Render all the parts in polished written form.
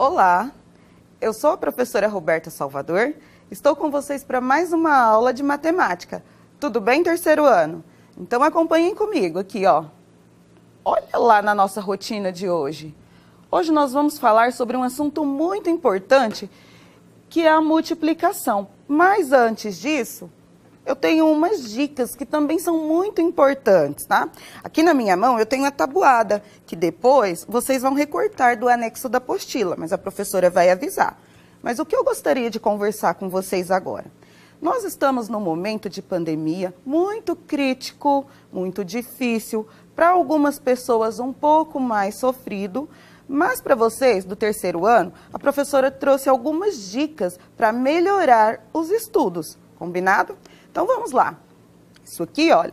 Olá, eu sou a professora Roberta Salvador, estou com vocês para mais uma aula de matemática. Tudo bem, terceiro ano? Então acompanhem comigo aqui, ó. Olha lá na nossa rotina de hoje. Hoje nós vamos falar sobre um assunto muito importante, que é a multiplicação. Mas antes disso, eu tenho umas dicas que também são muito importantes, tá? Aqui na minha mão eu tenho a tabuada, que depois vocês vão recortar do anexo da apostila, mas a professora vai avisar. Mas o que eu gostaria de conversar com vocês agora? Nós estamos num momento de pandemia muito crítico, muito difícil, para algumas pessoas um pouco mais sofrido, mas para vocês do terceiro ano, a professora trouxe algumas dicas para melhorar os estudos, combinado? Então vamos lá. Isso aqui, olha,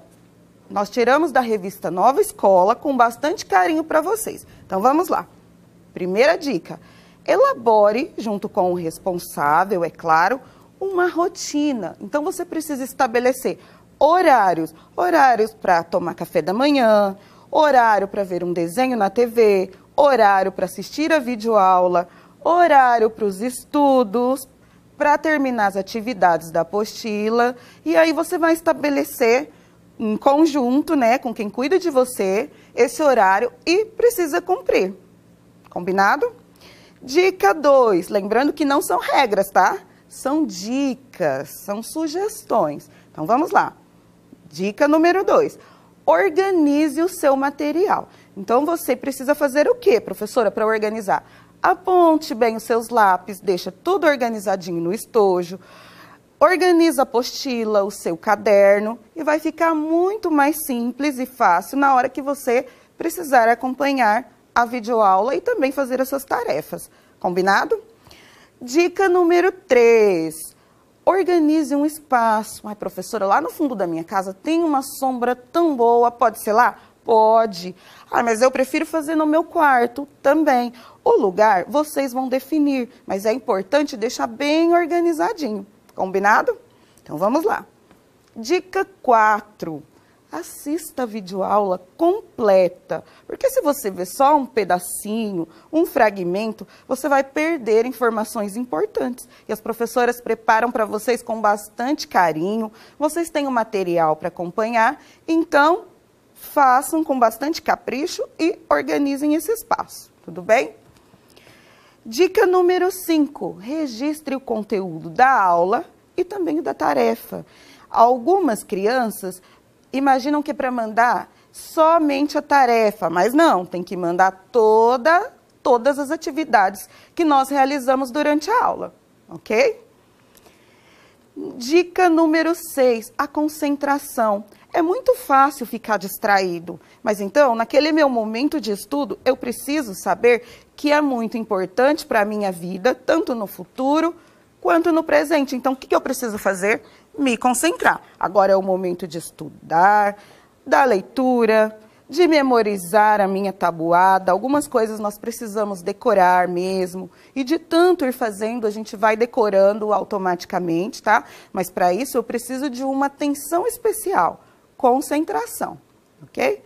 nós tiramos da revista Nova Escola com bastante carinho para vocês. Então vamos lá. Primeira dica, elabore, junto com o responsável, é claro, uma rotina. Então você precisa estabelecer horários para tomar café da manhã, horário para ver um desenho na TV, horário para assistir a videoaula, horário para os estudos, para terminar as atividades da apostila, e aí você vai estabelecer em conjunto, né, com quem cuida de você, esse horário e precisa cumprir. Combinado? Dica 2, lembrando que não são regras, tá? São dicas, são sugestões. Então vamos lá. Dica número 2, organize o seu material. Então você precisa fazer o quê, professora, para organizar? Aponte bem os seus lápis, deixa tudo organizadinho no estojo, organiza a apostila, o seu caderno e vai ficar muito mais simples e fácil na hora que você precisar acompanhar a videoaula e também fazer as suas tarefas. Combinado? Dica número 3, organize um espaço. Ai, professora, lá no fundo da minha casa tem uma sombra tão boa, pode ser lá? Pode. Ah, mas eu prefiro fazer no meu quarto também. O lugar vocês vão definir, mas é importante deixar bem organizadinho. Combinado? Então vamos lá. Dica 4. Assista a videoaula completa. Porque se você ver só um pedacinho, um fragmento, você vai perder informações importantes. E as professoras preparam para vocês com bastante carinho. Vocês têm o material para acompanhar, então façam com bastante capricho e organizem esse espaço, tudo bem? Dica número 5, registre o conteúdo da aula e também o da tarefa. Algumas crianças imaginam que é para mandar somente a tarefa, mas não, tem que mandar todas as atividades que nós realizamos durante a aula, ok? Dica número 6, a concentração. É muito fácil ficar distraído, mas então, naquele meu momento de estudo, eu preciso saber que é muito importante para a minha vida, tanto no futuro quanto no presente. Então, o que eu preciso fazer? Me concentrar. Agora é o momento de estudar, da leitura, de memorizar a minha tabuada. Algumas coisas nós precisamos decorar mesmo, e de tanto ir fazendo, a gente vai decorando automaticamente, tá? Mas para isso eu preciso de uma atenção especial. Concentração, ok?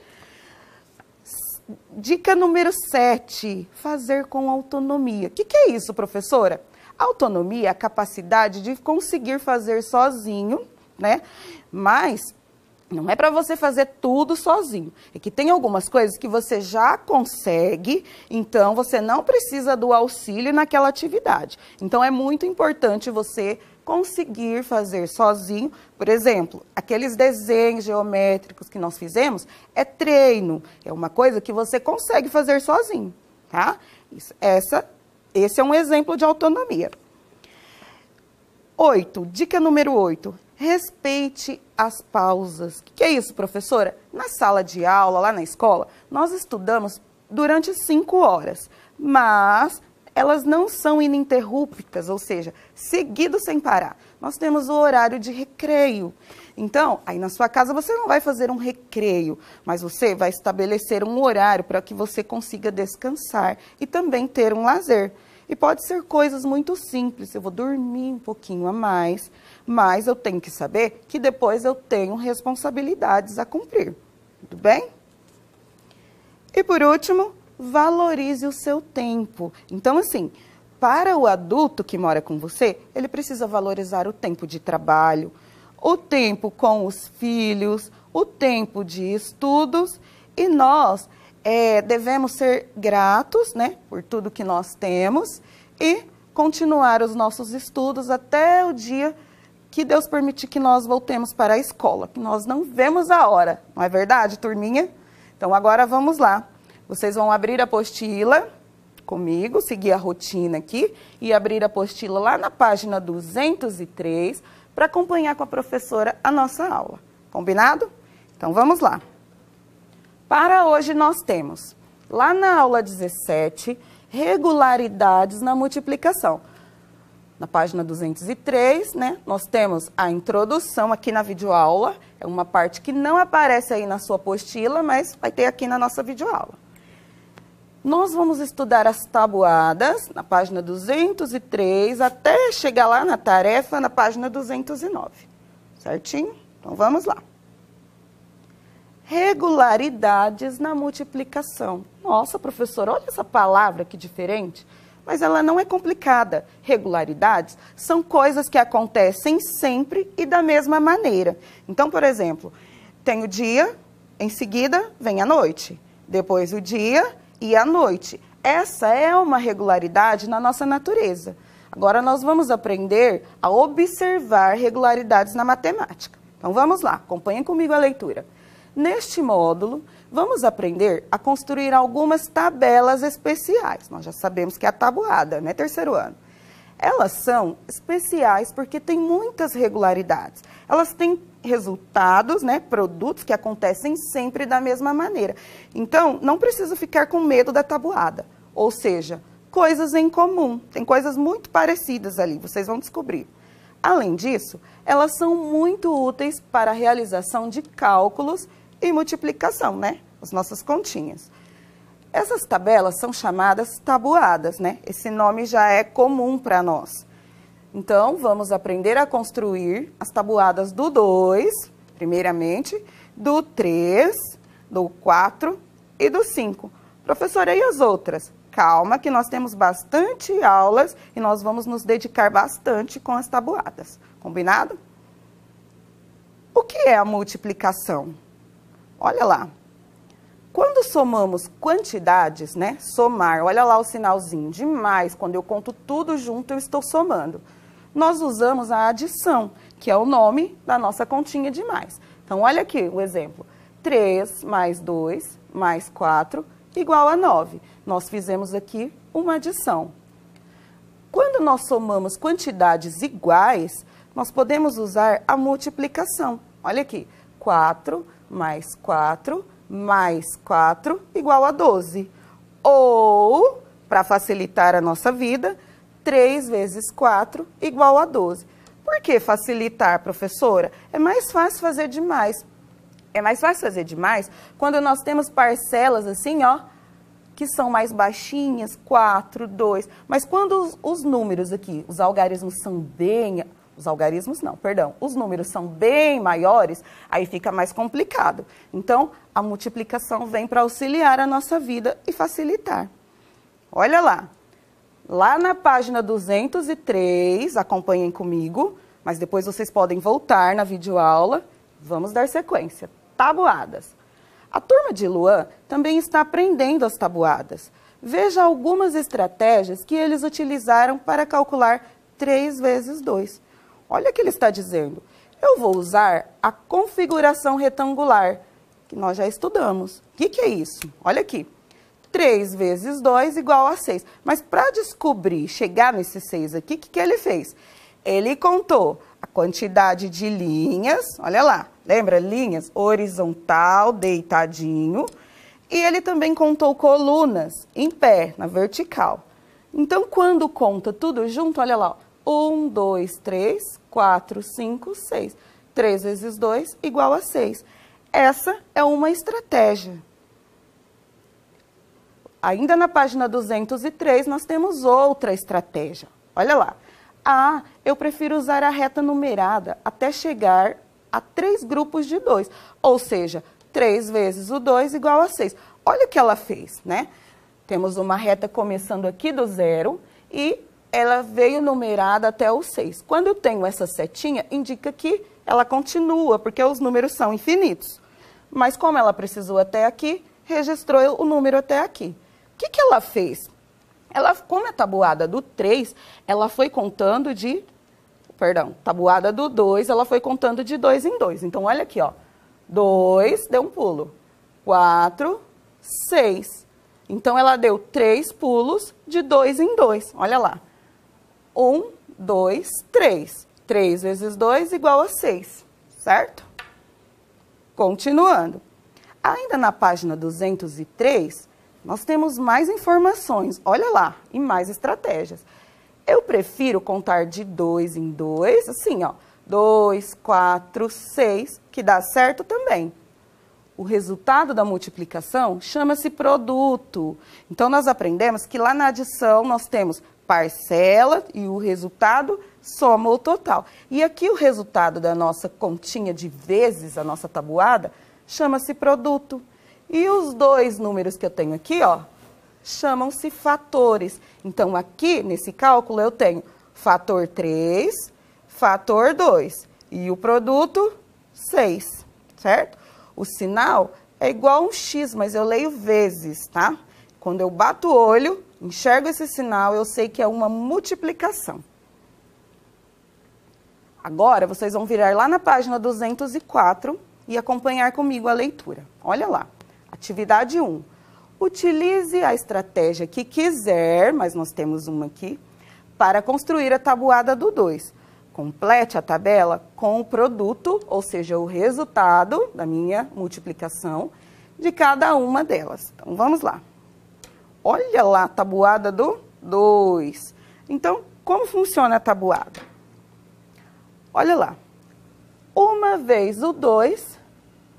Dica número 7, fazer com autonomia. O que é isso, professora? Autonomia é a capacidade de conseguir fazer sozinho, né? Mas não é para você fazer tudo sozinho. É que tem algumas coisas que você já consegue, então você não precisa do auxílio naquela atividade. Então é muito importante você conseguir fazer sozinho. Por exemplo, aqueles desenhos geométricos que nós fizemos é treino, é uma coisa que você consegue fazer sozinho, tá? Esse é um exemplo de autonomia. 8, dica número 8, respeite as pausas. O que é isso, professora? Na sala de aula, lá na escola, nós estudamos durante 5 horas, mas elas não são ininterruptas, ou seja, seguido sem parar. Nós temos o horário de recreio. Então, aí na sua casa você não vai fazer um recreio, mas você vai estabelecer um horário para que você consiga descansar e também ter um lazer. E pode ser coisas muito simples, eu vou dormir um pouquinho a mais, mas eu tenho que saber que depois eu tenho responsabilidades a cumprir. Tudo bem? E por último, valorize o seu tempo. Então, assim, para o adulto que mora com você, ele precisa valorizar o tempo de trabalho, o tempo com os filhos, o tempo de estudos, e nós devemos ser gratos, né, por tudo que nós temos e continuar os nossos estudos até o dia que Deus permitir que nós voltemos para a escola, que nós não vemos a hora, não é verdade, turminha? Então, agora vamos lá. Vocês vão abrir a apostila comigo, seguir a rotina aqui e abrir a apostila lá na página 203 para acompanhar com a professora a nossa aula. Combinado? Então, vamos lá. Para hoje, nós temos, lá na aula 17, regularidades na multiplicação. Na página 203, né, nós temos a introdução aqui na videoaula. É uma parte que não aparece aí na sua apostila, mas vai ter aqui na nossa videoaula. Nós vamos estudar as tabuadas na página 203 até chegar lá na tarefa na página 209. Certinho? Então, vamos lá. Regularidades na multiplicação. Nossa, professora, olha essa palavra que diferente. Mas ela não é complicada. Regularidades são coisas que acontecem sempre e da mesma maneira. Então, por exemplo, tem o dia, em seguida vem a noite. Depois o dia e a noite. Essa é uma regularidade na nossa natureza. Agora nós vamos aprender a observar regularidades na matemática. Então vamos lá, acompanhem comigo a leitura. Neste módulo, vamos aprender a construir algumas tabelas especiais. Nós já sabemos que é a tabuada, né, terceiro ano? Elas são especiais porque tem muitas regularidades. Elas têm resultados, né, produtos que acontecem sempre da mesma maneira. Então, não precisa ficar com medo da tabuada. Ou seja, coisas em comum. Tem coisas muito parecidas ali, vocês vão descobrir. Além disso, elas são muito úteis para a realização de cálculos e multiplicação, né? As nossas continhas. Essas tabelas são chamadas tabuadas, né? Esse nome já é comum para nós. Então, vamos aprender a construir as tabuadas do 2, primeiramente, do 3, do 4 e do 5. Professora, e as outras? Calma, que nós temos bastante aulas e nós vamos nos dedicar bastante com as tabuadas. Combinado? O que é a multiplicação? Olha lá. Quando somamos quantidades, né? Somar, olha lá o sinalzinho de mais. Quando eu conto tudo junto, eu estou somando. Nós usamos a adição, que é o nome da nossa continha de mais. Então, olha aqui o exemplo. 3 mais 2 mais 4 igual a 9. Nós fizemos aqui uma adição. Quando nós somamos quantidades iguais, nós podemos usar a multiplicação. Olha aqui, 4 mais 4 mais 4 igual a 12. Ou, para facilitar a nossa vida, 3 vezes 4 igual a 12. Por que facilitar, professora? É mais fácil fazer demais. É mais fácil fazer demais quando nós temos parcelas assim, ó, que são mais baixinhas, 4, 2. Mas quando os números aqui, os algarismos são bem... Os algarismos não, perdão. Os números são bem maiores, aí fica mais complicado. Então, a multiplicação vem para auxiliar a nossa vida e facilitar. Olha lá. Lá na página 203, acompanhem comigo, mas depois vocês podem voltar na videoaula. Vamos dar sequência. Tabuadas. A turma de Luan também está aprendendo as tabuadas. Veja algumas estratégias que eles utilizaram para calcular 3 vezes 2. Olha o que ele está dizendo. Eu vou usar a configuração retangular, que nós já estudamos. O que é isso? Olha aqui. 3 vezes 2 igual a 6. Mas para descobrir, chegar nesse 6 aqui, o que ele fez? Ele contou a quantidade de linhas, olha lá, lembra? Linhas horizontal, deitadinho. E ele também contou colunas em pé, na vertical. Então, quando conta tudo junto, olha lá, 1, 2, 3, 4, 5, 6. 3 vezes 2 igual a 6. Essa é uma estratégia. Ainda na página 203, nós temos outra estratégia. Olha lá. Ah, eu prefiro usar a reta numerada até chegar a 3 grupos de 2. Ou seja, 3 vezes o 2 igual a 6. Olha o que ela fez, né? Temos uma reta começando aqui do 0 e ela veio numerada até o 6. Quando eu tenho essa setinha, indica que ela continua, porque os números são infinitos. Mas como ela precisou até aqui, registrou o número até aqui. O que ela fez? Como é tabuada do 3, ela foi contando de... Perdão, tabuada do 2, ela foi contando de 2 em 2. Então, olha aqui, ó. 2, deu um pulo. 4, 6. Então, ela deu 3 pulos de 2 em 2. Olha lá. 1, 2, 3. 3 vezes 2 igual a 6, certo? Continuando. Ainda na página 203, nós temos mais informações. Olha lá, e mais estratégias. Eu prefiro contar de 2 em 2, assim, ó. 2, 4, 6, que dá certo também. O resultado da multiplicação chama-se produto. Então, nós aprendemos que lá na adição nós temos parcela e o resultado soma o total. E aqui o resultado da nossa continha de vezes, a nossa tabuada, chama-se produto. E os dois números que eu tenho aqui, ó, chamam-se fatores. Então, aqui, nesse cálculo, eu tenho fator 3, fator 2. E o produto, 6, certo? O sinal é igual a um X, mas eu leio vezes, tá? Quando eu bato o olho, enxergo esse sinal, eu sei que é uma multiplicação. Agora, vocês vão virar lá na página 204 e acompanhar comigo a leitura. Olha lá. Atividade 1. Utilize a estratégia que quiser, mas nós temos uma aqui, para construir a tabuada do 2. Complete a tabela com o produto, ou seja, o resultado da minha multiplicação de cada uma delas. Então, vamos lá. Olha lá a tabuada do 2. Então, como funciona a tabuada? Olha lá. Uma vez o 2,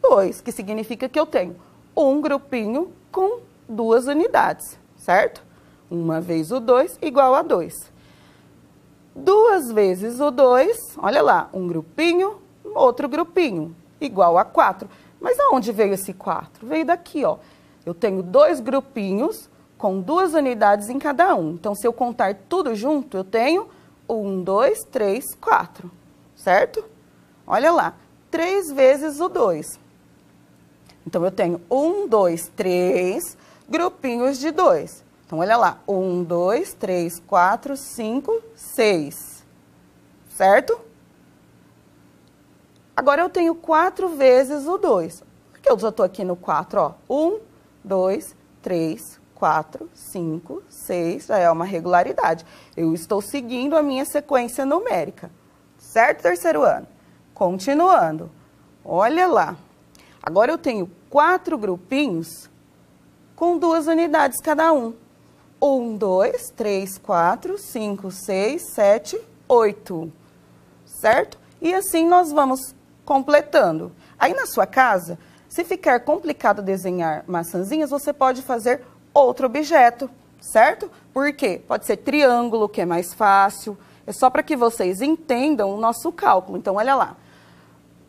2, que significa que eu tenho um grupinho com 2 unidades, certo? Uma vez o 2 igual a 2. 2 vezes o 2, olha lá, um grupinho, outro grupinho, igual a 4. Mas aonde veio esse 4? Veio daqui, ó. Eu tenho 2 grupinhos com 2 unidades em cada um. Então, se eu contar tudo junto, eu tenho 1, 2, 3, 4, certo? Olha lá, 3 vezes o 2. Então, eu tenho 1, 2, 3 grupinhos de 2. Então, olha lá, 1, 2, 3, 4, 5, 6, certo? Agora, eu tenho 4 vezes o 2. Por que eu já estou aqui no 4, ó? 1, 2, 3, 4, 5, 6, já é uma regularidade. Eu estou seguindo a minha sequência numérica, certo, terceiro ano? Continuando, olha lá. Agora, eu tenho 4 grupinhos com 2 unidades cada um. 1, 2, 3, 4, 5, 6, 7, 8, certo? E assim nós vamos completando. Aí na sua casa, se ficar complicado desenhar maçãzinhas, você pode fazer outro objeto, certo? Por quê? Pode ser triângulo, que é mais fácil. É só para que vocês entendam o nosso cálculo. Então, olha lá.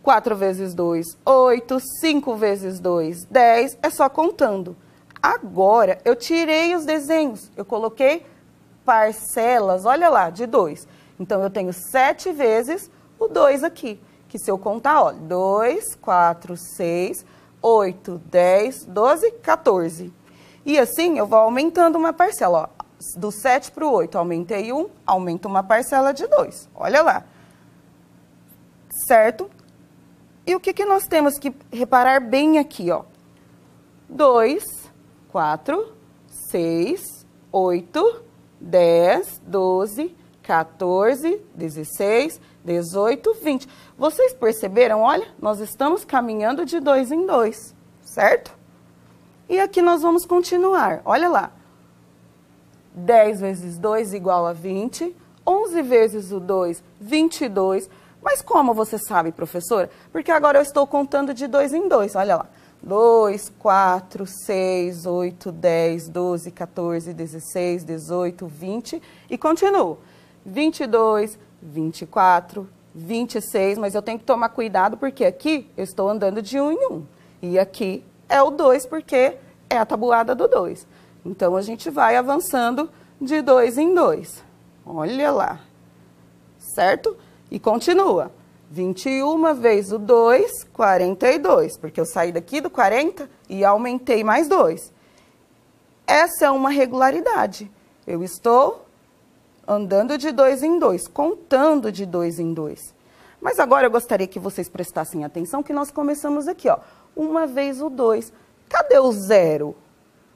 4 vezes 2, 8. 5 vezes 2, 10. É só contando. Agora, eu tirei os desenhos, eu coloquei parcelas, olha lá, de 2. Então, eu tenho 7 vezes o 2 aqui, que se eu contar, ó, 2, 4, 6, 8, 10, 12, 14. E assim, eu vou aumentando uma parcela, ó, do 7 para o 8, aumentei 1, aumento uma parcela de 2, olha lá, certo? E o que nós temos que reparar bem aqui, ó, 2, 4, 6, 8, 10, 12, 14, 16, 18, 20. Vocês perceberam? Olha, nós estamos caminhando de 2 em 2, certo? E aqui nós vamos continuar. Olha lá. 10 vezes 2 igual a 20. 11 vezes o 2, 22. Mas como você sabe, professora? Porque agora eu estou contando de 2 em 2. Olha lá. 2, 4, 6, 8, 10, 12, 14, 16, 18, 20 e continuo. 22, 24, 26, mas eu tenho que tomar cuidado porque aqui eu estou andando de 1 em 1. E aqui é o 2 porque é a tabuada do 2. Então, a gente vai avançando de 2 em 2. Olha lá. Certo? E continua. 21 vezes o 2, 42. Porque eu saí daqui do 40 e aumentei mais 2. Essa é uma regularidade. Eu estou andando de 2 em 2, contando de 2 em 2. Mas agora eu gostaria que vocês prestassem atenção que nós começamos aqui, ó. 1 vezes o 2. Cadê o 0?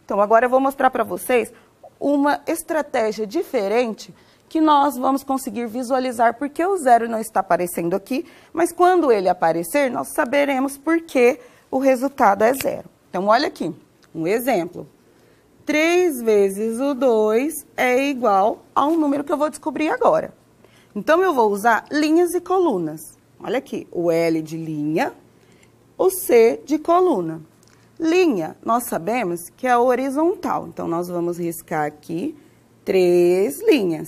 Então, agora eu vou mostrar para vocês uma estratégia diferente que nós vamos conseguir visualizar porque o 0 não está aparecendo aqui, mas quando ele aparecer, nós saberemos por que o resultado é 0. Então, olha aqui, um exemplo. 3 vezes o 2 é igual ao número que eu vou descobrir agora. Então, eu vou usar linhas e colunas. Olha aqui, o L de linha, o C de coluna. Linha, nós sabemos que é horizontal. Então, nós vamos riscar aqui 3 linhas.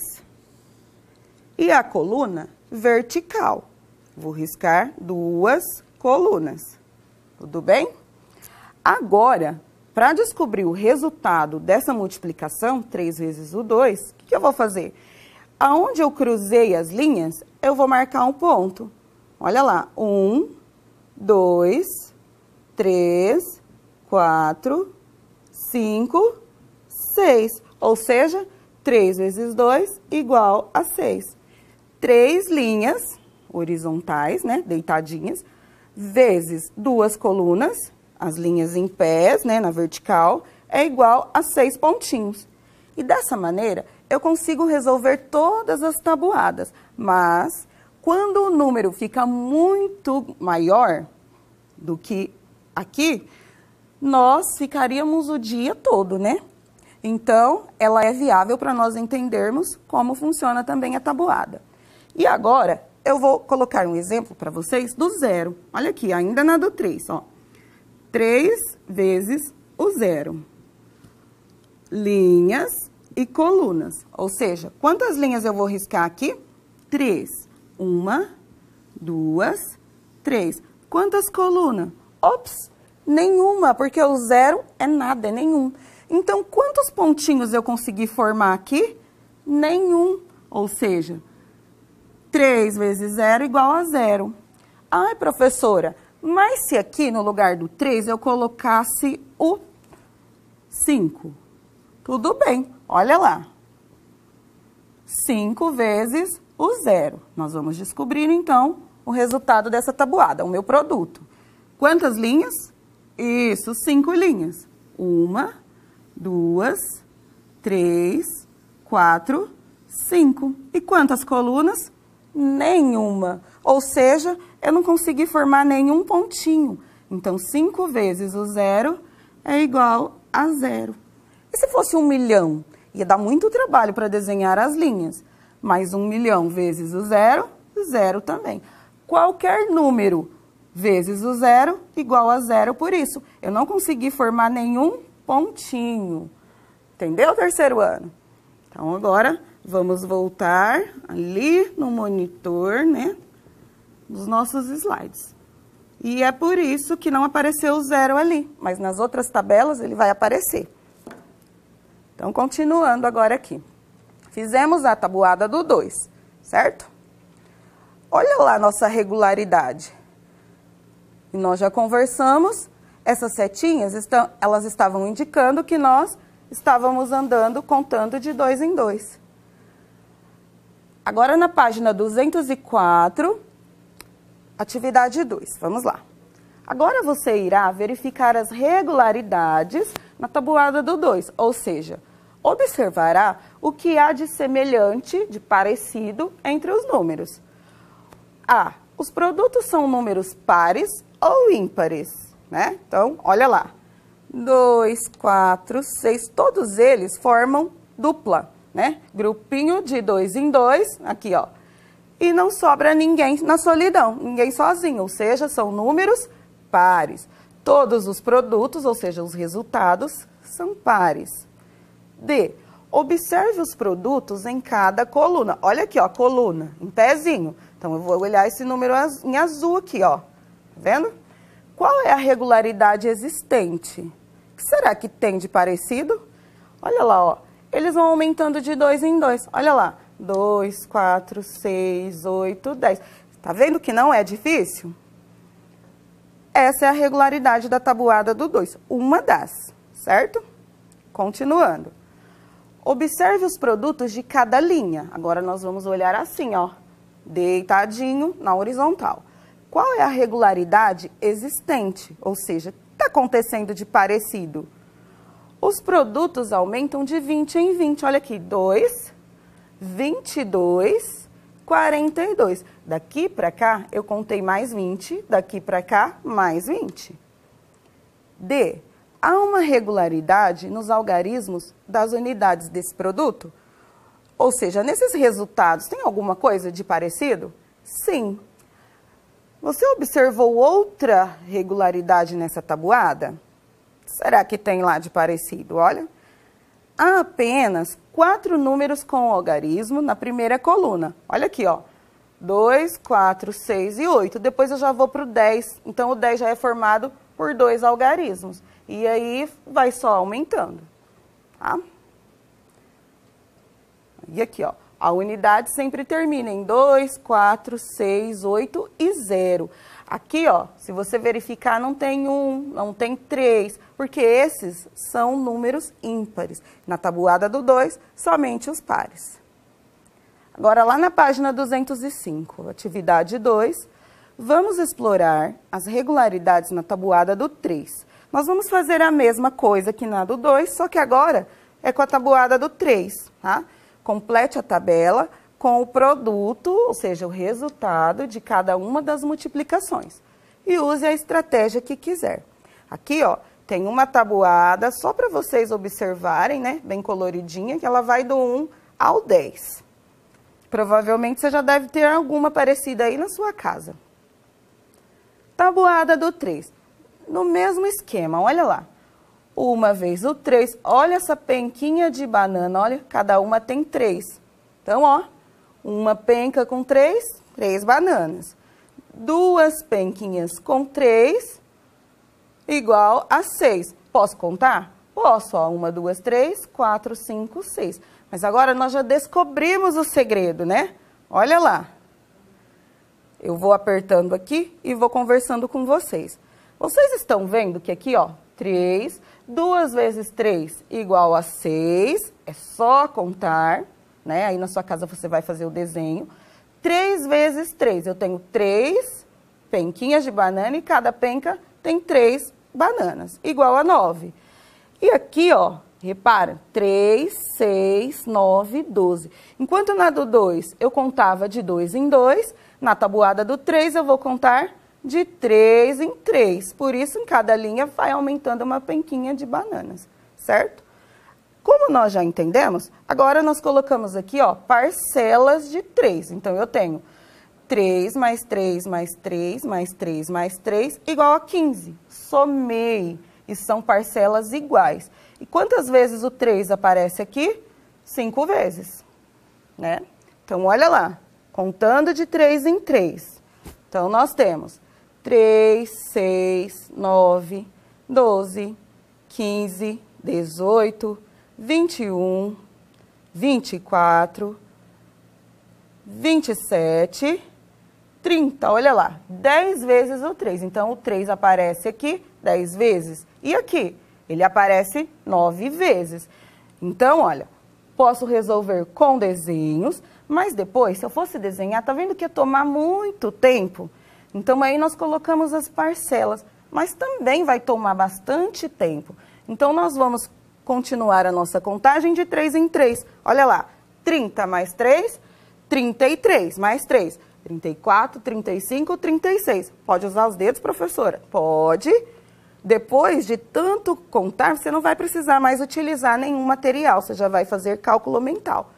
E a coluna, vertical. Vou riscar 2 colunas. Tudo bem? Agora, para descobrir o resultado dessa multiplicação, 3 vezes o 2, o que eu vou fazer? Aonde eu cruzei as linhas, eu vou marcar um ponto. Olha lá, 1, 2, 3, 4, 5, 6. Ou seja, 3 vezes 2 igual a 6. 3 linhas horizontais, né, deitadinhas, vezes 2 colunas, as linhas em pés, né, na vertical, é igual a 6 pontinhos. E dessa maneira, eu consigo resolver todas as tabuadas. Mas, quando o número fica muito maior do que aqui, nós ficaríamos o dia todo, né? Então, ela é viável para nós entendermos como funciona também a tabuada. E agora, eu vou colocar um exemplo para vocês do 0. Olha aqui, ainda na do 3, ó. 3 vezes o 0. Linhas e colunas. Ou seja, quantas linhas eu vou riscar aqui? 3. 1, 2, 3. Quantas colunas? Ops, nenhuma, porque o 0 é nada, é nenhum. Então, quantos pontinhos eu consegui formar aqui? Nenhum. Ou seja, 3 vezes 0 igual a 0. Ai, professora, mas se aqui no lugar do 3 eu colocasse o 5? Tudo bem, olha lá. 5 vezes o 0. Nós vamos descobrir, então, o resultado dessa tabuada, o meu produto. Quantas linhas? Isso, 5 linhas. 1, 2, 3, 4, 5. E quantas colunas? Nenhuma. Ou seja, eu não consegui formar nenhum pontinho. Então, 5 vezes o 0 é igual a 0. E se fosse 1 milhão? Ia dar muito trabalho para desenhar as linhas. Mas 1 milhão vezes o 0, 0 também. Qualquer número vezes o 0 igual a 0, por isso. Eu não consegui formar nenhum pontinho. Entendeu, terceiro ano? Então, agora, vamos voltar ali no monitor, né, dos nossos slides. E é por isso que não apareceu o 0 ali, mas nas outras tabelas ele vai aparecer. Então, continuando agora aqui. Fizemos a tabuada do 2, certo? Olha lá a nossa regularidade. E nós já conversamos, essas setinhas, elas estavam indicando que nós estávamos andando, contando de 2 em 2. Agora, na página 204, atividade 2, vamos lá. Agora, você irá verificar as regularidades na tabuada do 2, ou seja, observará o que há de semelhante, de parecido, entre os números. A. Os produtos são números pares ou ímpares, né? Então, olha lá. 2, 4, 6, todos eles formam dupla, né? Grupinho de 2 em 2, aqui, ó. E não sobra ninguém na solidão, ninguém sozinho, ou seja, são números pares. Todos os produtos, ou seja, os resultados, são pares. D. Observe os produtos em cada coluna. Olha aqui, ó, coluna, em pezinho. Então, eu vou olhar esse número em azul aqui, ó. Tá vendo? Qual é a regularidade existente? O que será que tem de parecido? Olha lá, ó. Eles vão aumentando de 2 em 2. Olha lá. 2, 4, 6, 8, 10. Tá vendo que não é difícil? Essa é a regularidade da tabuada do 2. Uma das, certo? Continuando. Observe os produtos de cada linha. Agora nós vamos olhar assim, ó. Deitadinho na horizontal. Qual é a regularidade existente? Ou seja, o que está acontecendo de parecido? Os produtos aumentam de 20 em 20. Olha aqui, 2, 22, 42. Daqui para cá, eu contei mais 20. Daqui para cá, mais 20. D. Há uma regularidade nos algarismos das unidades desse produto? Ou seja, nesses resultados, tem alguma coisa de parecido? Sim. Você observou outra regularidade nessa tabuada? Será que tem lá de parecido? Olha, há apenas 4 números com algarismo na primeira coluna. Olha aqui, ó. 2, 4, 6 e 8. Depois eu já vou para o 10. Então, o 10 já é formado por 2 algarismos. E aí, vai só aumentando, tá? E aqui, ó. A unidade sempre termina em 2, 4, 6, 8 e 0. Aqui, ó, se você verificar, não tem 1, não tem 3, porque esses são números ímpares. Na tabuada do 2, somente os pares. Agora, lá na página 205, atividade 2, vamos explorar as regularidades na tabuada do 3. Nós vamos fazer a mesma coisa que na do 2, só que agora é com a tabuada do 3, tá? Complete a tabela com o produto, ou seja, o resultado de cada uma das multiplicações. E use a estratégia que quiser. Aqui, ó, tem uma tabuada só para vocês observarem, né? Bem coloridinha, que ela vai do 1 ao 10. Provavelmente você já deve ter alguma parecida aí na sua casa. Tabuada do 3. No mesmo esquema, olha lá. Uma vez o 3, olha essa penquinha de banana, olha, cada uma tem 3. Então, ó, uma penca com 3, 3 bananas. 2 penquinhas com 3, igual a 6. Posso contar? Posso, ó, 1, 2, 3, 4, 5, 6. Mas agora nós já descobrimos o segredo, né? Olha lá. Eu vou apertando aqui e vou conversando com vocês. Vocês estão vendo que aqui, ó, 3, 2 vezes 3 igual a 6, é só contar, né? Aí na sua casa você vai fazer o desenho. 3 vezes 3, eu tenho 3 penquinhas de banana e cada penca tem 3 bananas, igual a 9. E aqui, ó, repara, 3, 6, 9, 12. Enquanto na do 2 eu contava de 2 em 2, na tabuada do 3 eu vou contar de 3 em 3. Por isso, em cada linha vai aumentando uma penquinha de bananas, certo? Como nós já entendemos, agora nós colocamos aqui, ó, parcelas de 3. Então, eu tenho 3 mais 3 mais 3 mais 3 mais 3 igual a 15. Somei. E são parcelas iguais. E quantas vezes o 3 aparece aqui? 5 vezes, né? Então, olha lá. Contando de 3 em 3. Então, nós temos 3, 6, 9, 12, 15, 18, 21, 24, 27, 30. Olha lá, 10 vezes o 3. Então, o 3 aparece aqui 10 vezes. E aqui, ele aparece 9 vezes. Então, olha, posso resolver com desenhos, mas depois, se eu fosse desenhar, tá vendo que ia tomar muito tempo? Então, aí nós colocamos as parcelas, mas também vai tomar bastante tempo. Então, nós vamos continuar a nossa contagem de 3 em 3. Olha lá, 30 mais 3, 33 mais 3, 34, 35, 36. Pode usar os dedos, professora? Pode. Depois de tanto contar, você não vai precisar mais utilizar nenhum material, você já vai fazer cálculo mental.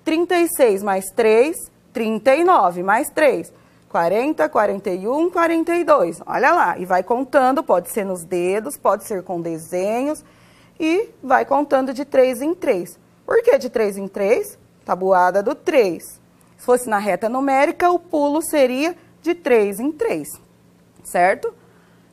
36 mais 3, 39 mais 3, 40, 41, 42. Olha lá, e vai contando, pode ser nos dedos, pode ser com desenhos, e vai contando de 3 em 3. Por que de 3 em 3? Tabuada do 3. Se fosse na reta numérica, o pulo seria de 3 em 3, certo?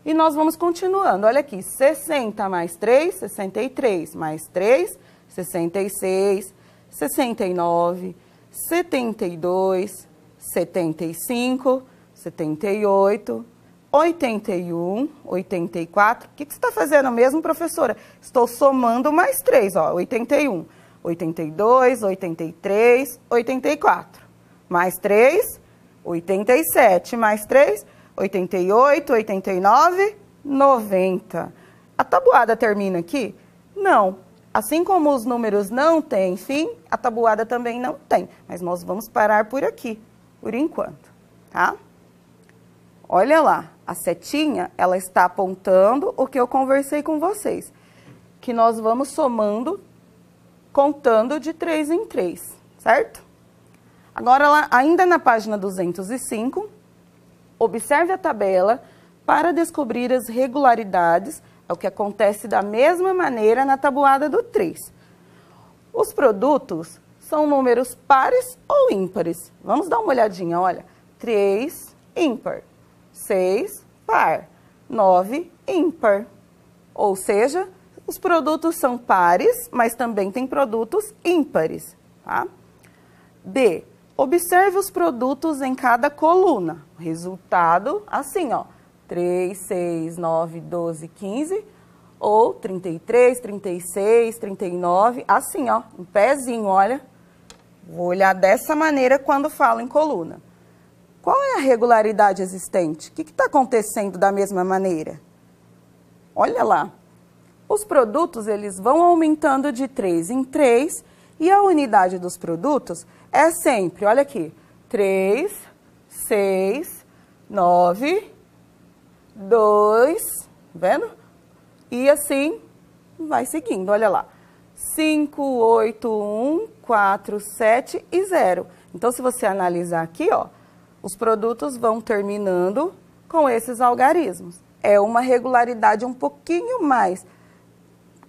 E nós vamos continuando. Olha aqui, 60 mais 3, 63, mais 3, 66, 69, 72, 75, 78, 81, 84. O que você está fazendo mesmo, professora? Estou somando mais 3, ó, 81, 82, 83, 84. Mais 3, 87, mais 3, 88, 89, 90. A tabuada termina aqui? Não. Assim como os números não têm fim, a tabuada também não tem. Mas nós vamos parar por aqui, por enquanto, tá? Olha lá, a setinha, ela está apontando o que eu conversei com vocês. Que nós vamos somando, contando de 3 em 3, certo? Agora, ainda na página 205, observe a tabela para descobrir as regularidades, é o que acontece da mesma maneira na tabuada do 3. Os produtos são números pares ou ímpares? Vamos dar uma olhadinha, olha. 3, ímpar. 6, par. 9, ímpar. Ou seja, os produtos são pares, mas também tem produtos ímpares, tá? B. Observe os produtos em cada coluna. O resultado, assim, ó. 3, 6, 9, 12, 15, ou 33, 36, 39, assim, ó, um pezinho, olha. Vou olhar dessa maneira quando falo em coluna. Qual é a regularidade existente? O que está acontecendo da mesma maneira? Olha lá. Os produtos, eles vão aumentando de 3 em 3, e a unidade dos produtos é sempre, olha aqui, 3, 6, 9, 2, vendo? E assim vai seguindo, olha lá. 5, 8, 1, 4, 7 e 0. Então, se você analisar aqui, ó, os produtos vão terminando com esses algarismos. É uma regularidade um pouquinho mais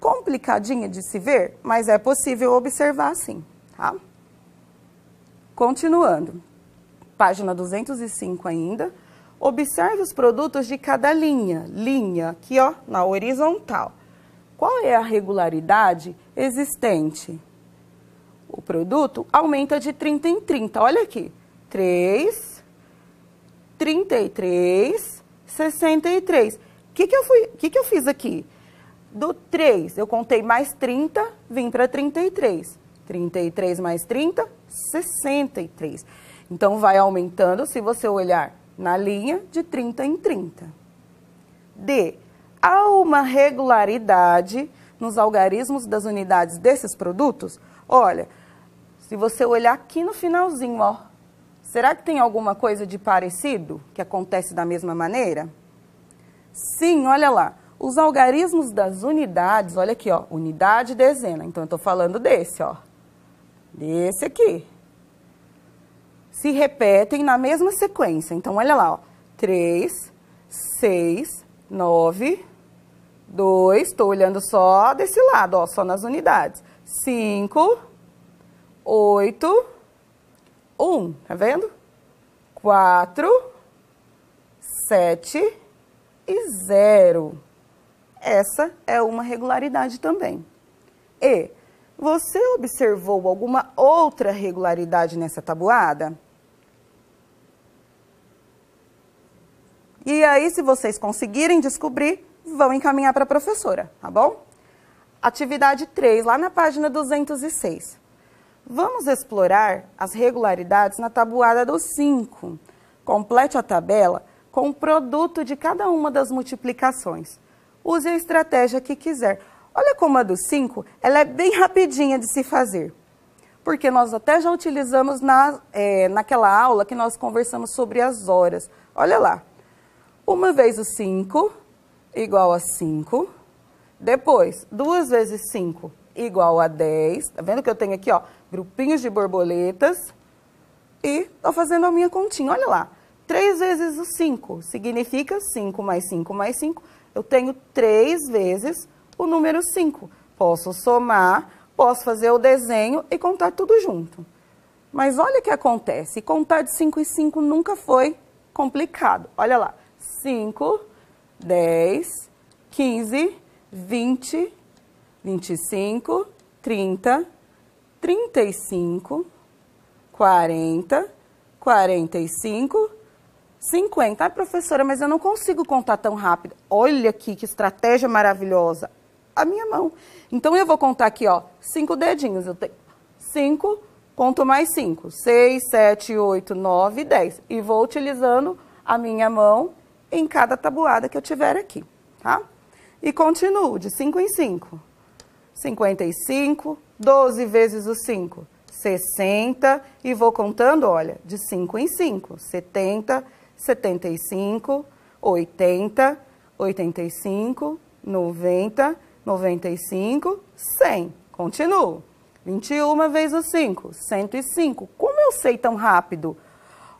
complicadinha de se ver, mas é possível observar assim, tá? Continuando. Página 205 ainda. Observe os produtos de cada linha. Linha aqui, ó, na horizontal. Qual é a regularidade existente? O produto aumenta de 30 em 30. Olha aqui. 3, 33, 63. O que eu fiz aqui? Do 3, eu contei mais 30, vim para 33. 33 mais 30, 63. Então, vai aumentando, se você olhar na linha, de 30 em 30. D. Há uma regularidade nos algarismos das unidades desses produtos? Olha, se você olhar aqui no finalzinho, ó, será que tem alguma coisa de parecido que acontece da mesma maneira? Sim, olha lá. Os algarismos das unidades, olha aqui, ó, unidade e dezena. Então, eu estou falando desse, ó. Desse aqui. Se repetem na mesma sequência. Então, olha lá, ó. 3, 6, 9, 2, estou olhando só desse lado, ó, só nas unidades. 5, 8, 1, tá vendo? 4, 7 e 0. Essa é uma regularidade também. E você observou alguma outra regularidade nessa tabuada? E aí, se vocês conseguirem descobrir, vão encaminhar para a professora, tá bom? Atividade 3, lá na página 206. Vamos explorar as regularidades na tabuada do 5. Complete a tabela com o produto de cada uma das multiplicações. Use a estratégia que quiser. Olha como a do 5, ela é bem rapidinha de se fazer. Porque nós até já utilizamos naquela aula que nós conversamos sobre as horas. Olha lá. 1 vezes 5 igual a 5. Depois, 2 vezes 5 igual a 10. Tá vendo que eu tenho aqui, ó, grupinhos de borboletas. E estou fazendo a minha continha. Olha lá. 3 vezes o 5 significa 5 mais 5 mais 5. Eu tenho 3 vezes o número 5. Posso somar, posso fazer o desenho e contar tudo junto. Mas olha o que acontece. Contar de 5 em 5 nunca foi complicado. Olha lá. 5 10, 15, 20, 25, 30, 35, 40, 45, 50. Ai, professora, mas eu não consigo contar tão rápido. Olha aqui que estratégia maravilhosa. A minha mão. Então, eu vou contar aqui, ó, 5 dedinhos. Eu tenho 5, conto mais 5. 6, 7, 8, 9, 10. E vou utilizando a minha mão em cada tabuada que eu tiver aqui, tá? E continuo de 5 em 5. 55, 12 vezes o 5, 60. E vou contando, olha, de 5 em 5. 70, 75, 80, 85, 90, 95, 100. Continuo. 21 vezes o 5, 105. Como eu sei tão rápido?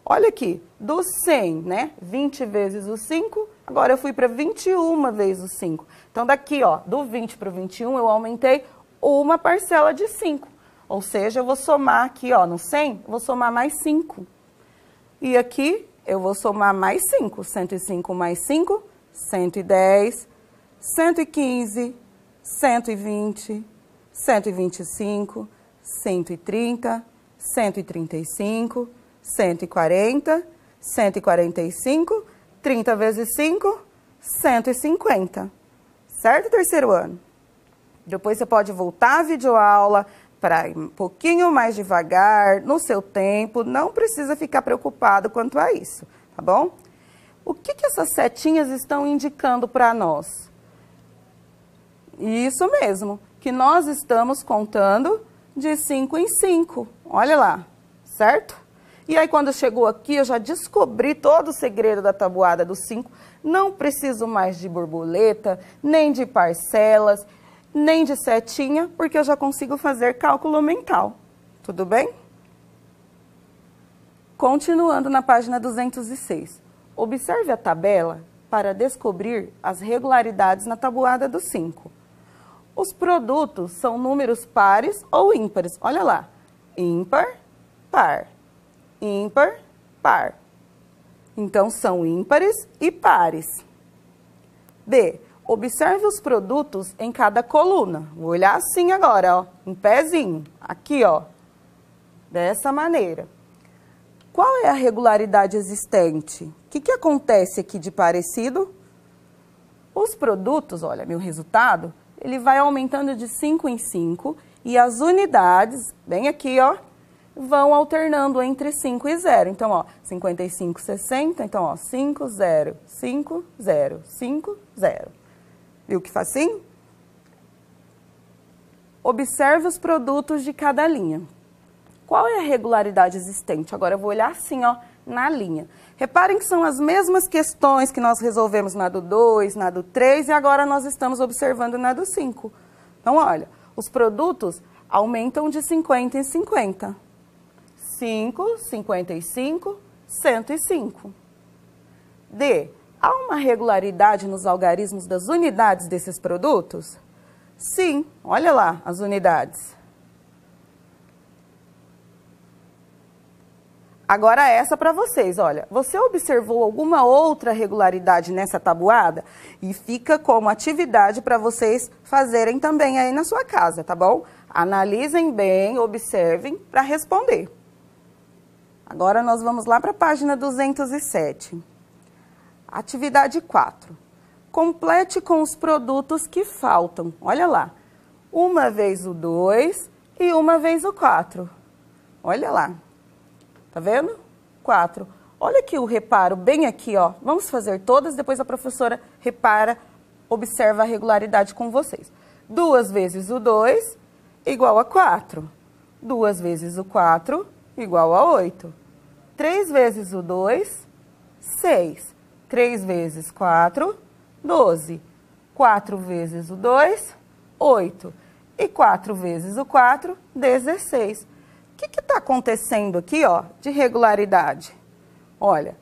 Olha aqui, do 100, né? 20 vezes o 5, agora eu fui para 21 vezes o 5. Então, daqui, ó, do 20 para o 21, eu aumentei uma parcela de 5. Ou seja, eu vou somar aqui, ó, no 100, eu vou somar mais 5. E aqui, eu vou somar mais 5. 105 mais 5, 110, 115, 120, 125, 130, 135, 140, 145, 30 vezes 5, 150. Certo, terceiro ano? Depois você pode voltar à videoaula para ir um pouquinho mais devagar, no seu tempo, não precisa ficar preocupado quanto a isso, tá bom? O que essas setinhas estão indicando para nós? Isso mesmo, que nós estamos contando de 5 em 5, olha lá, certo? E aí, quando chegou aqui, eu já descobri todo o segredo da tabuada dos 5, não preciso mais de borboleta, nem de parcelas, nem de setinha, porque eu já consigo fazer cálculo mental. Tudo bem? Continuando na página 206. Observe a tabela para descobrir as regularidades na tabuada dos 5. Os produtos são números pares ou ímpares. Olha lá. Ímpar, par. Ímpar, par. Então, são ímpares e pares. B. Observe os produtos em cada coluna. Vou olhar assim agora, ó, em pezinho. Aqui, ó, dessa maneira. Qual é a regularidade existente? O que acontece aqui de parecido? Os produtos, olha, meu resultado, ele vai aumentando de 5 em 5 e as unidades, bem aqui, ó, vão alternando entre 5 e 0. Então, ó, 55, 60, então, ó, 5, 0, 5, 0, 5, 0. Viu que facinho? Observe os produtos de cada linha. Qual é a regularidade existente? Agora eu vou olhar assim, ó, na linha. Reparem que são as mesmas questões que nós resolvemos na do 2, na do 3 e agora nós estamos observando na do 5. Então, olha, os produtos aumentam de 50 em 50. 5, 55, 105. D. Há uma regularidade nos algarismos das unidades desses produtos? Sim, olha lá as unidades. Agora essa para vocês, olha, você observou alguma outra regularidade nessa tabuada? E fica como atividade para vocês fazerem também aí na sua casa, tá bom? Analisem bem, observem para responder. Agora nós vamos lá para a página 207. Atividade 4. Complete com os produtos que faltam. Olha lá. Uma vez o 2 e uma vez o 4. Olha lá. Tá vendo? 4. Olha aqui o reparo, bem aqui, ó. Vamos fazer todas, depois a professora repara, observa a regularidade com vocês. 2 vezes o 2 igual a 4. 2 vezes o 4 igual a 8. 3 vezes o 2, 6. 3 vezes 4, 12. 4 vezes o 2, 8. E 4 vezes o 4, 16. O que está acontecendo aqui, ó, de regularidade? Olha,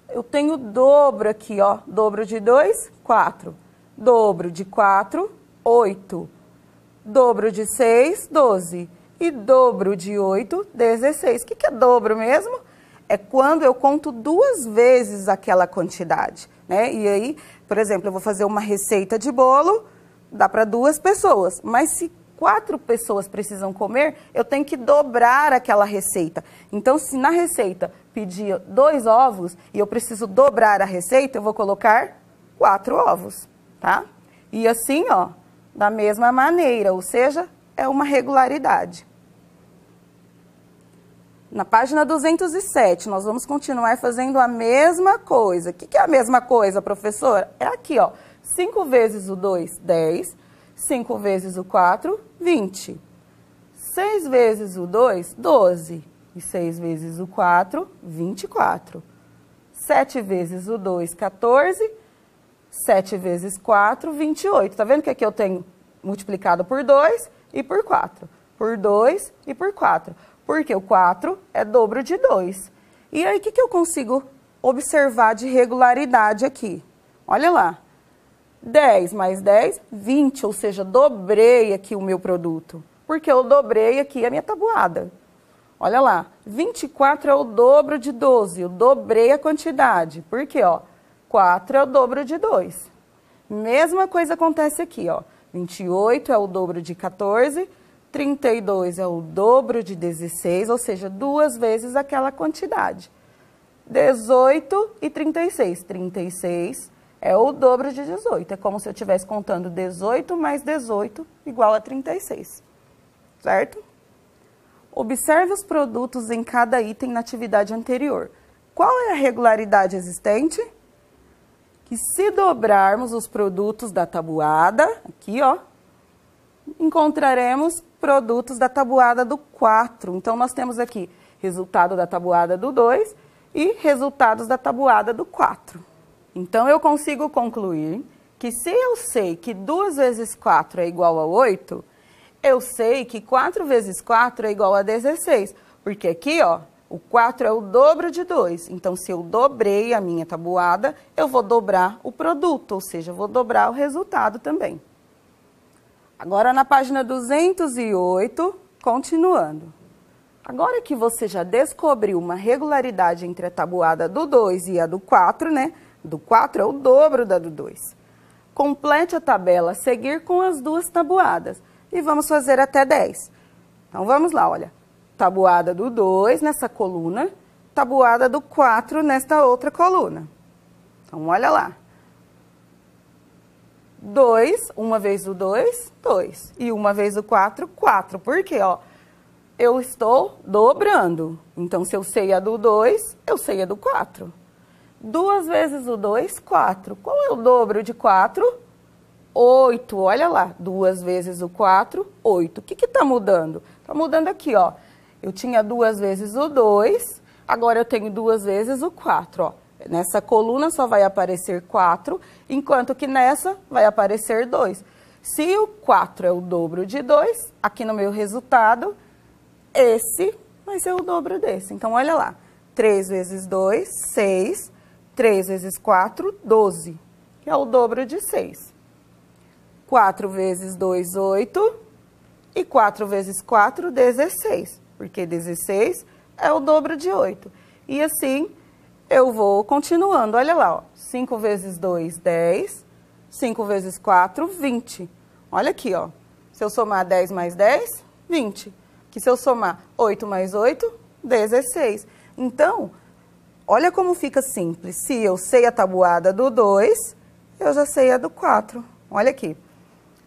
eu tenho dobro aqui, ó. Dobro de 2, 4. Dobro de 4, 8. Dobro de 6, 12. E dobro de 8, 16. O que é dobro mesmo? É quando eu conto 2 vezes aquela quantidade. né? E aí, por exemplo, eu vou fazer uma receita de bolo, dá para 2 pessoas, mas se 4 pessoas precisam comer, eu tenho que dobrar aquela receita. Então, se na receita pedir 2 ovos e eu preciso dobrar a receita, eu vou colocar 4 ovos, tá? E assim, ó, da mesma maneira, ou seja, é uma regularidade. Na página 207, nós vamos continuar fazendo a mesma coisa. O que é a mesma coisa, professora? É aqui, ó. 5 vezes o 2, 10. 5 vezes o 4, 20. 6 vezes o 2, 12. E 6 vezes o 4, 24. 7 vezes o 2, 14. 7 vezes 4, 28. Tá vendo que aqui eu tenho multiplicado por 2 e por 4. Por 2 e por 4. Porque o 4 é dobro de 2. E aí, o que eu consigo observar de regularidade aqui? Olha lá. 10 mais 10, 20, ou seja, dobrei aqui o meu produto. Porque eu dobrei aqui a minha tabuada. Olha lá, 24 é o dobro de 12, eu dobrei a quantidade. Por quê, ó? 4 é o dobro de 2. Mesma coisa acontece aqui, ó. 28 é o dobro de 14, 32 é o dobro de 16, ou seja, 2 vezes aquela quantidade. 18 e 36. 36 é o dobro de 18. É como se eu estivesse contando 18 mais 18 igual a 36. Certo? Observe os produtos em cada item na atividade anterior. Qual é a regularidade existente? Que se dobrarmos os produtos da tabuada, aqui ó, encontraremos produtos da tabuada do 4. Então, nós temos aqui resultado da tabuada do 2 e resultados da tabuada do 4. Então, eu consigo concluir que se eu sei que 2 vezes 4 é igual a 8, eu sei que 4 vezes 4 é igual a 16. Porque aqui, ó, o 4 é o dobro de 2. Então, se eu dobrei a minha tabuada, eu vou dobrar o produto, ou seja, eu vou dobrar o resultado também. Agora, na página 208, continuando. Agora que você já descobriu uma regularidade entre a tabuada do 2 e a do 4, né? Do 4 é o dobro da do 2. Complete a tabela a seguir com as 2 tabuadas. E vamos fazer até 10. Então, vamos lá, olha. Tabuada do 2 nessa coluna, tabuada do 4 nesta outra coluna. Então, olha lá. 2, uma vez o 2, 2. E uma vez o 4, 4. Por quê? Ó, eu estou dobrando. Então, se eu sei a do 2, eu sei a do 4. 2 vezes o 2, 4. Qual é o dobro de 4? 8. Olha lá. 2 vezes o 4, 8. O que está mudando? Está mudando aqui, ó. Eu tinha 2 vezes o 2, agora eu tenho 2 vezes o 4, ó. Nessa coluna só vai aparecer 4, enquanto que nessa vai aparecer 2. Se o 4 é o dobro de 2, aqui no meu resultado, esse vai ser o dobro desse. Então, olha lá. 3 vezes 2, 6. 3 vezes 4, 12, que é o dobro de 6. 4 vezes 2, 8. E 4 vezes 4, 16. Porque 16 é o dobro de 8. E assim, eu vou continuando. Olha lá, ó. 5 vezes 2, 10. 5 vezes 4, 20. Olha aqui, ó. Se eu somar 10 mais 10, 20. Que se eu somar 8 mais 8, 16. Então, olha como fica simples. Se eu sei a tabuada do 2, eu já sei a do 4. Olha aqui.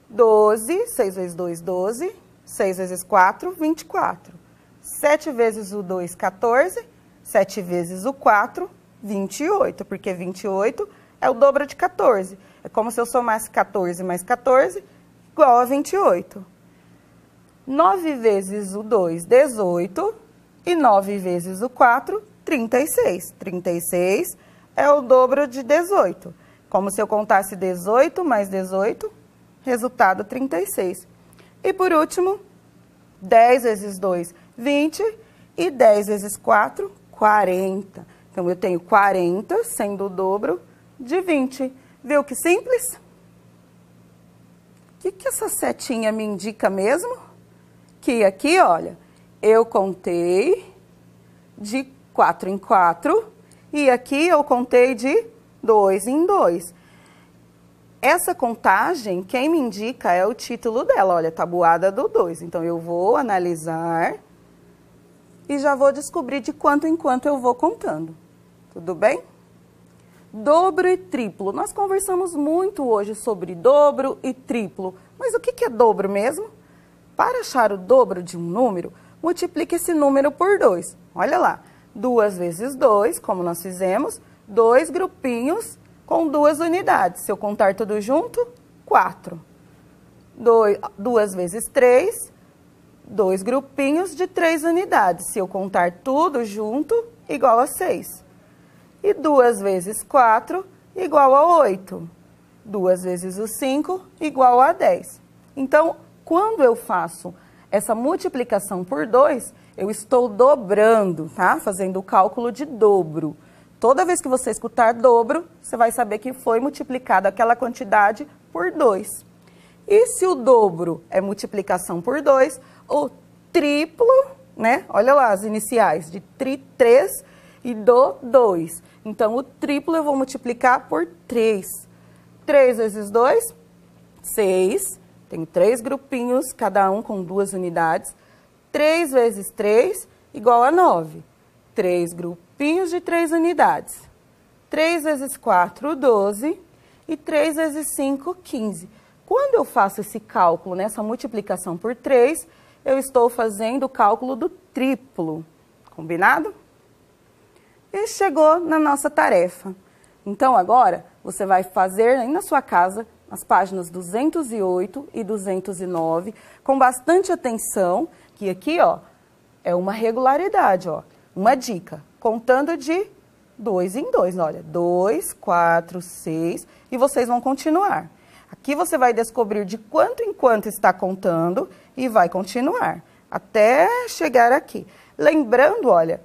12, 6 vezes 2, 12. 6 vezes 4, 24. 7 vezes o 2, 14. 7 vezes o 4, 28. Porque 28 é o dobro de 14. É como se eu somasse 14 mais 14, igual a 28. 9 vezes o 2, 18. E 9 vezes o 4, 36. 36 é o dobro de 18. Como se eu contasse 18 mais 18, resultado 36. E por último, 10 vezes 2, 20. E 10 vezes 4, 40. Então, eu tenho 40 sendo o dobro de 20. Viu que simples? O que essa setinha me indica mesmo? Que aqui, olha, eu contei de 4 em 4. E aqui eu contei de 2 em 2. Essa contagem, quem me indica é o título dela, olha, tabuada do 2. Então, eu vou analisar e já vou descobrir de quanto em quanto eu vou contando. Tudo bem? Dobro e triplo. Nós conversamos muito hoje sobre dobro e triplo. Mas o que é dobro mesmo? Para achar o dobro de um número, multiplique esse número por 2. Olha lá, 2 vezes 2, como nós fizemos, 2 grupinhos com 2 unidades. Se eu contar tudo junto, 4. 2 vezes 3, 2 grupinhos de 3 unidades. Se eu contar tudo junto, igual a 6. E 2 vezes 4, igual a 8. 2 vezes o 5, igual a 10. Então, quando eu faço essa multiplicação por 2, eu estou dobrando, tá? Fazendo o cálculo de dobro. Toda vez que você escutar dobro, você vai saber que foi multiplicada aquela quantidade por 2. E se o dobro é multiplicação por 2, o triplo, né? Olha lá as iniciais de 3 e do 2. Então, o triplo eu vou multiplicar por 3. 3 vezes 2, 6. Tenho 3 grupinhos, cada um com 2 unidades. 3 vezes 3, igual a 9. 3 grupinhos de 3 unidades. 3 vezes 4, 12. E 3 vezes 5, 15. Quando eu faço esse cálculo, nessa multiplicação por 3, eu estou fazendo o cálculo do triplo. Combinado? E chegou na nossa tarefa. Então, agora, você vai fazer aí na sua casa as páginas 208 e 209, com bastante atenção, que aqui, ó, é uma regularidade, ó, uma dica, contando de 2 em 2, olha, 2, 4, 6, e vocês vão continuar. Aqui você vai descobrir de quanto em quanto está contando e vai continuar, até chegar aqui. Lembrando, olha,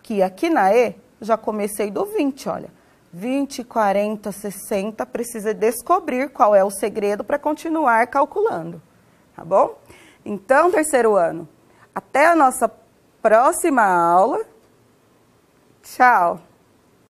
que aqui na E, já comecei do 20, olha. 20, 40, 60, precisa descobrir qual é o segredo para continuar calculando, tá bom? Então, terceiro ano, até a nossa próxima aula. Tchau!